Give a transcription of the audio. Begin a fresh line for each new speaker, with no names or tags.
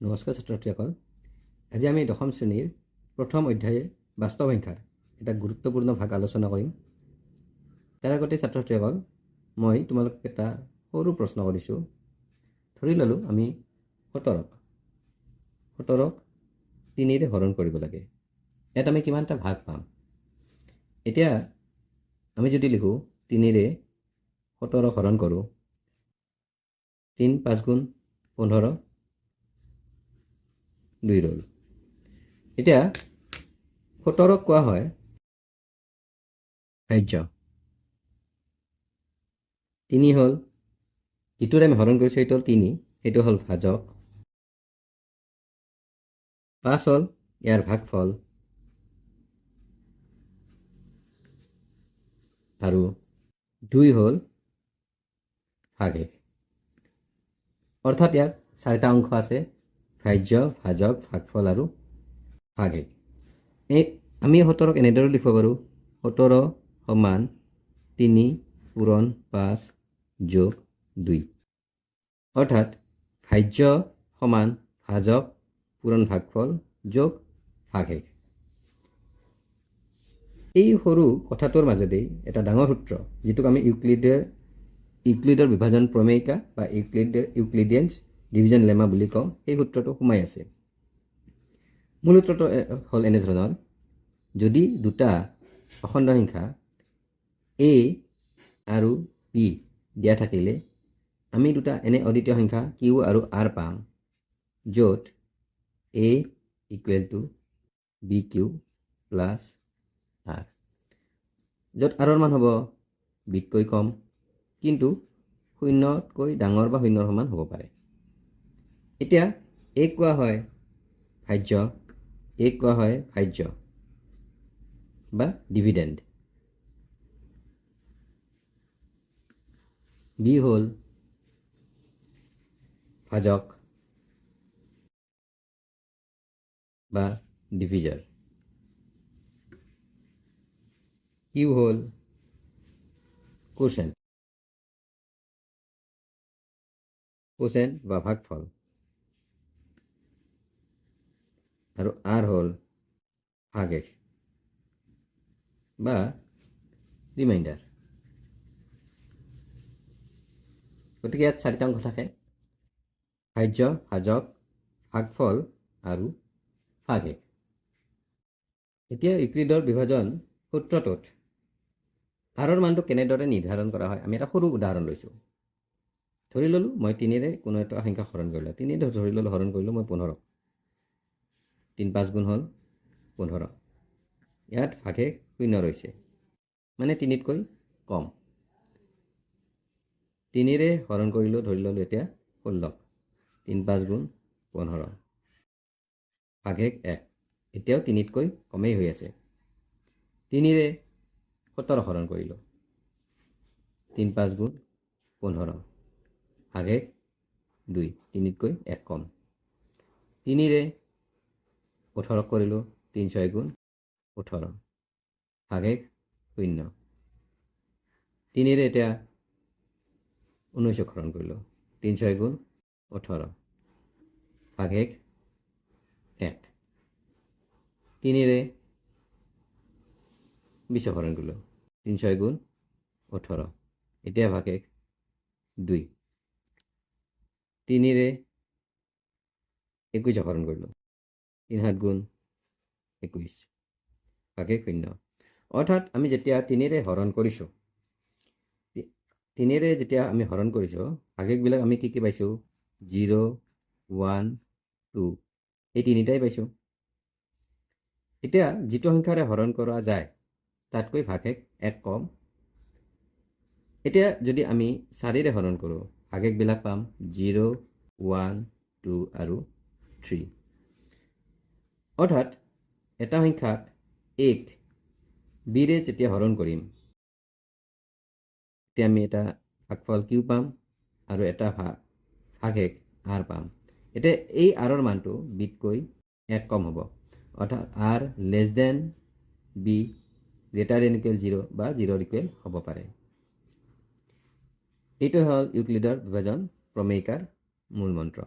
নমস্কাৰ ছাত্ৰ-ছাত্ৰীসকল। আজি আমি দশম শ্ৰেণীৰ প্ৰথম অধ্যায়ে বাস্তৱ সংখ্যাৰ এটা গুৰুত্বপূৰ্ণ ভাগ আলোচনা কৰিম। তাৰ আগতে ছাত্ৰ-ছাত্ৰীসকল, মই তোমালোক এটা সৰু প্ৰশ্ন কৰিছোঁ। ধৰি ল'লোঁ আমি 17ক 3ৰে হৰণ কৰিব লাগে। ইয়াত আমি কিমানটা ভাগ পাম? এতিয়া আমি যদি লিখোঁ 3ৰে 17ক হৰণ কৰোঁ, 3 5 গুণ 15, 2 ৰ'ল। এতিয়া 17ক কোৱা হয় ভাজ্য। 3 হ'ল যিটোৰে আমি হৰণ কৰিছোঁ, সেইটো হ'ল 3, সেইটো হ'ল ভাজক। 5 হ'ল ইয়াৰ ভাগফল, আৰু 2 হ'ল ভাগশেষ। অৰ্থাৎ ইয়াত 4টা অংশ আছে: ভাজ্য, ভাজক, ভাগফল আৰু ভাগশেষ। আমি 17ক এনেদৰে লিখিব পাৰোঁ: 17 সমান 3 পূৰণ 5 যোগ 2। অৰ্থাৎ ভাজ্য সমান ভাজক পূৰণ ভাগফল যোগ ভাগশেষ। এই সৰু কথাটোৰ মাজতেই এটা ডাঙৰ সূত্ৰ, যিটোক আমি ইউক্লিডৰ বিভাজন প্ৰমেয়িকা বা ইউক্লিডিয়ান ডিভিজন লেমা বুলি কওঁ, সেই সূত্ৰটো সোমাই আছে। মূল সূত্ৰটো হ'ল এনেধৰণৰ: যদি দুটা অখণ্ড সংখ্যা a আৰু b দিয়া থাকিলে আমি দুটা এনে অদ্বিতীয় সংখ্যা q আৰু r পাম, য'ত a = bq প্লাছ r, য'ত r ৰ মান হ'ব bতকৈ কম, কিন্তু 0তকৈ ডাঙৰ বা 0ৰ সমান হ'ব পাৰে। এতিয়া a কোৱা হয় ভাজ্য, a কোৱা হয় ভাজ্য বা ডিভিডেণ্ড, b হ'ল ভাজক বা ডিভিজাৰ, q হ'ল কোচেণ্ট বা ভাগফল, আৰু r হ'ল ভাগশেষ বা ৰিমাইণ্ডাৰ। গতিকে ইয়াত 4টা অংশ থাকে: ভাজ্য, ভাজক, ভাগফল আৰু ভাগশেষ। এতিয়া ইউক্লিডৰ বিভাজন সূত্ৰটোত r ৰ মানটো কেনেদৰে নিৰ্ধাৰণ কৰা হয়, আমি এটা সৰু উদাহৰণ লৈছোঁ। ধৰি ল'লোঁ মই 3ৰে কোনো এটা সংখ্যা হৰণ কৰিলোঁ। 3 ধৰি ল'লোঁ হৰণ কৰিলোঁ মই 15। 3 5 গুণ হ'ল 15। ইয়াত ভাগশেষ 0 ৰৈছে, মানে 3তকৈ কম। 3ৰে হৰণ কৰিলোঁ, ধৰি ল'লোঁ এতিয়া 16। 3 5 গুণ 15, ভাগশেষ 1, এতিয়াও 3তকৈ কমেই হৈ আছে। 3ৰে 17 হৰণ কৰিলোঁ, 3 5 গুণ 15, ভাগশেষ 2, 3তকৈ 1 কম। 3ৰে 18 কৰিলোঁ, 3 6 গুণ 18, ভাগশেষ 0। 3ৰে এতিয়া 19 হৰণ কৰিলোঁ, 3 6 গুণ 18, ভাগশেষ 1। 3ৰে 20 হৰণ কৰিলোঁ, 3 6 গুণ 18, এতিয়া ভাগশেষ 2। 3ৰে 21 হৰণ কৰিলোঁ, 3 7 গুণ 21, ভাগশেষ 0। অৰ্থাৎ আমি যেতিয়া 3ৰে হৰণ কৰিছোঁ, 3ৰে যেতিয়া আমি হৰণ কৰিছোঁ, ভাগশেষবিলাক আমি কি পাইছোঁ? 0 1 2, এই 3টাই পাইছোঁ। এতিয়া যিটো সংখ্যাৰে হৰণ কৰা যায় তাতকৈ ভাগশেষ 1 কম। এতিয়া যদি আমি 4ৰে হৰণ কৰোঁ, ভাগশেষবিলাক পাম 0 1 2 আৰু 3। অৰ্থাৎ এটা সংখ্যাক 1 bৰে যেতিয়া হৰণ কৰিম, তেতিয়া আমি এটা ভাগফল q পাম আৰু এটা ভাগশেষ r পাম। এতিয়া এই r ৰ মানটো bতকৈ 1 কম হ'ব, অৰ্থাৎ r less than b greater than equal 0 বা 0 ইকুৱেল হ'ব পাৰে। এইটো হ'ল ইউক্লিডৰ বিভাজন প্ৰমেয়িকাৰ মূল মন্ত্ৰ।